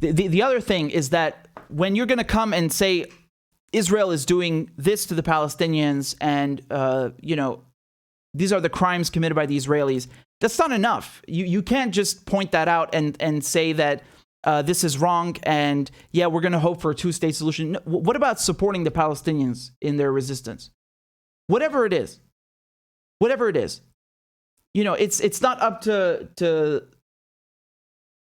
The other thing is that when you're going to come and say Israel is doing this to the Palestinians and, these are the crimes committed by the Israelis, that's not enough. You can't just point that out and say that this is wrong and, yeah, we're going to hope for a two-state solution. No, what about supporting the Palestinians in their resistance? Whatever it is. It's not up to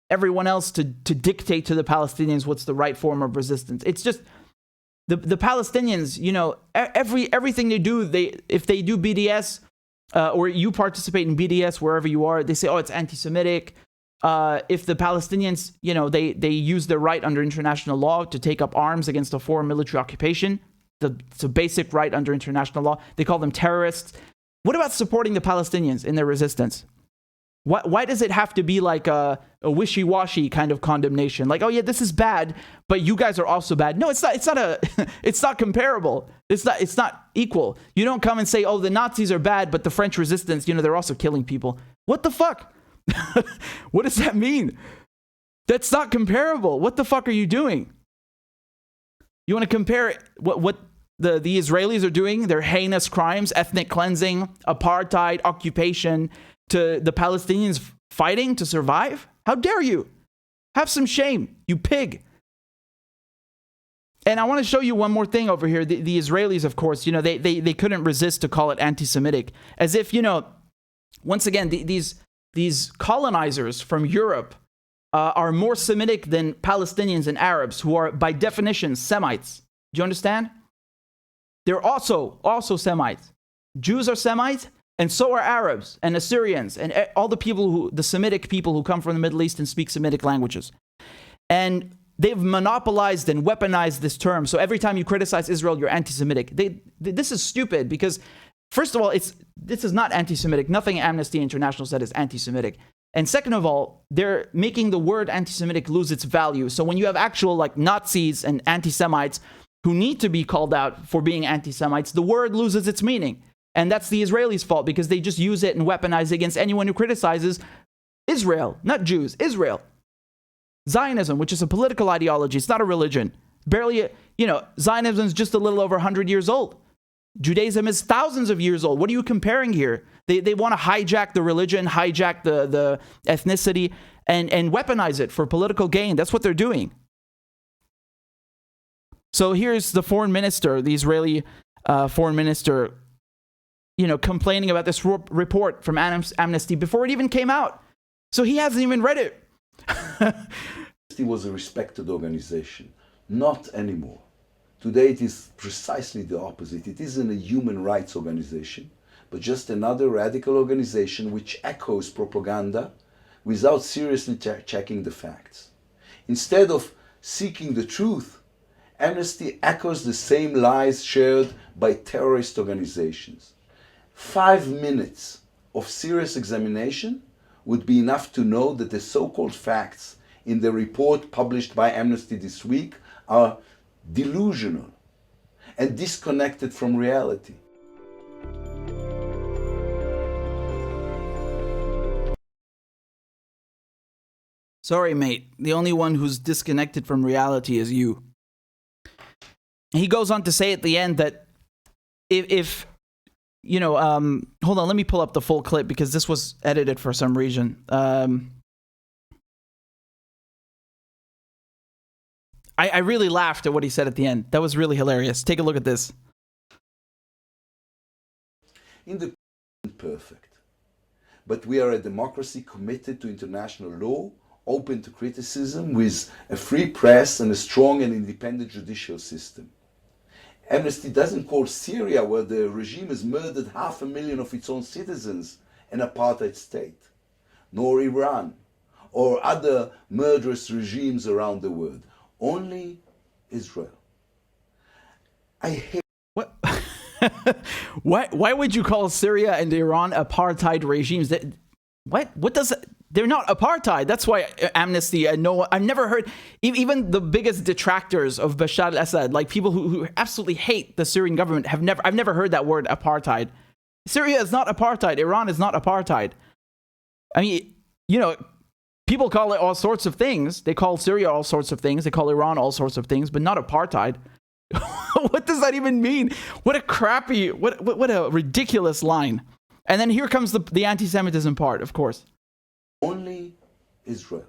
everyone else to dictate to the Palestinians what's the right form of resistance. It's just the Palestinians, everything they do, if they do BDS or you participate in BDS wherever you are, they say, oh, it's anti-Semitic. If the Palestinians, they use their right under international law to take up arms against a foreign military occupation, it's a basic right under international law. They call them terrorists. What about supporting the Palestinians in their resistance? Why does it have to be like a wishy-washy kind of condemnation? Like, oh yeah, this is bad, but you guys are also bad. No, it's not. It's not comparable. It's not equal. You don't come and say, oh, the Nazis are bad, but the French resistance, they're also killing people. What the fuck? What does that mean? That's not comparable. What the fuck are you doing? You want to compare what the Israelis are doing, their heinous crimes, ethnic cleansing, apartheid, occupation, to the Palestinians fighting to survive? How dare you? Have some shame, you pig. And I want to show you one more thing over here. The Israelis, of course, they couldn't resist to call it anti-Semitic. As if, once again, these colonizers from Europe are more Semitic than Palestinians and Arabs, who are, by definition, Semites. Do you understand? They're also Semites. Jews are Semites, and so are Arabs and Assyrians and all the Semitic people who come from the Middle East and speak Semitic languages. And they've monopolized and weaponized this term. So every time you criticize Israel, you're anti-Semitic. This is stupid because, first of all, this is not anti-Semitic. Nothing Amnesty International said is anti-Semitic. And second of all, they're making the word anti-Semitic lose its value. So when you have actual Nazis and anti-Semites who need to be called out for being anti-Semites, the word loses its meaning. And that's the Israelis' fault because they just use it and weaponize it against anyone who criticizes Israel, not Jews, Israel. Zionism, which is a political ideology, it's not a religion. Barely, Zionism is just a little over 100 years old. Judaism is thousands of years old. What are you comparing here? They want to hijack the religion, hijack the ethnicity, and weaponize it for political gain. That's what they're doing. So here's the foreign minister, the Israeli foreign minister, complaining about this report from Amnesty before it even came out. So he hasn't even read it. Amnesty was a respected organization. Not anymore. Today it is precisely the opposite. It isn't a human rights organization, but just another radical organization which echoes propaganda without seriously checking the facts. Instead of seeking the truth, Amnesty echoes the same lies shared by terrorist organizations. 5 minutes of serious examination would be enough to know that the so-called facts in the report published by Amnesty this week are delusional and disconnected from reality. Sorry, mate. The only one who's disconnected from reality is you. He goes on to say at the end that if hold on, let me pull up the full clip because this was edited for some reason. I really laughed at what he said at the end. That was really hilarious. Take a look at this. In the perfect, but we are a democracy committed to international law, open to criticism, with a free press and a strong and independent judicial system. Amnesty doesn't call Syria, where the regime has murdered 500,000 of its own citizens, an apartheid state, nor Iran, or other murderous regimes around the world. Only Israel. I hate... What? Why would you call Syria and Iran apartheid regimes? What does... They're not apartheid. That's why Amnesty, I've never heard, even the biggest detractors of Bashar al-Assad, like people who absolutely hate the Syrian government, I've never heard that word apartheid. Syria is not apartheid. Iran is not apartheid. I mean, People call it all sorts of things. They call Syria all sorts of things. They call Iran all sorts of things, but not apartheid. What does that even mean? What a ridiculous line. And then here comes the anti-Semitism part, of course. Only Israel.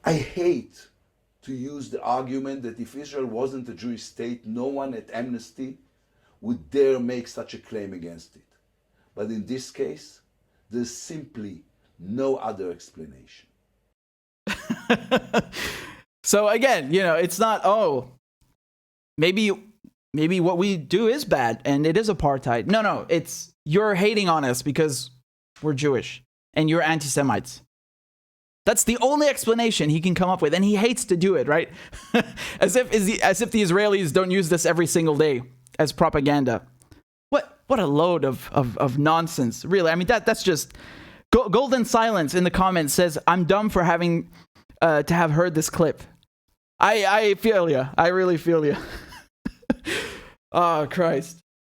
I hate to use the argument that if Israel wasn't a Jewish state, no one at Amnesty would dare make such a claim against it. But in this case, there's simply no other explanation. So again, it's not, maybe what we do is bad and it is apartheid. No, it's you're hating on us because we're Jewish and you're anti-Semites. That's the only explanation he can come up with, and he hates to do it, right? as if the Israelis don't use this every single day as propaganda. What a load of nonsense, really. I mean, that's just Golden Silence in the comments says, "I'm dumb for having to have heard this clip." I feel you. I really feel you. Oh, Christ.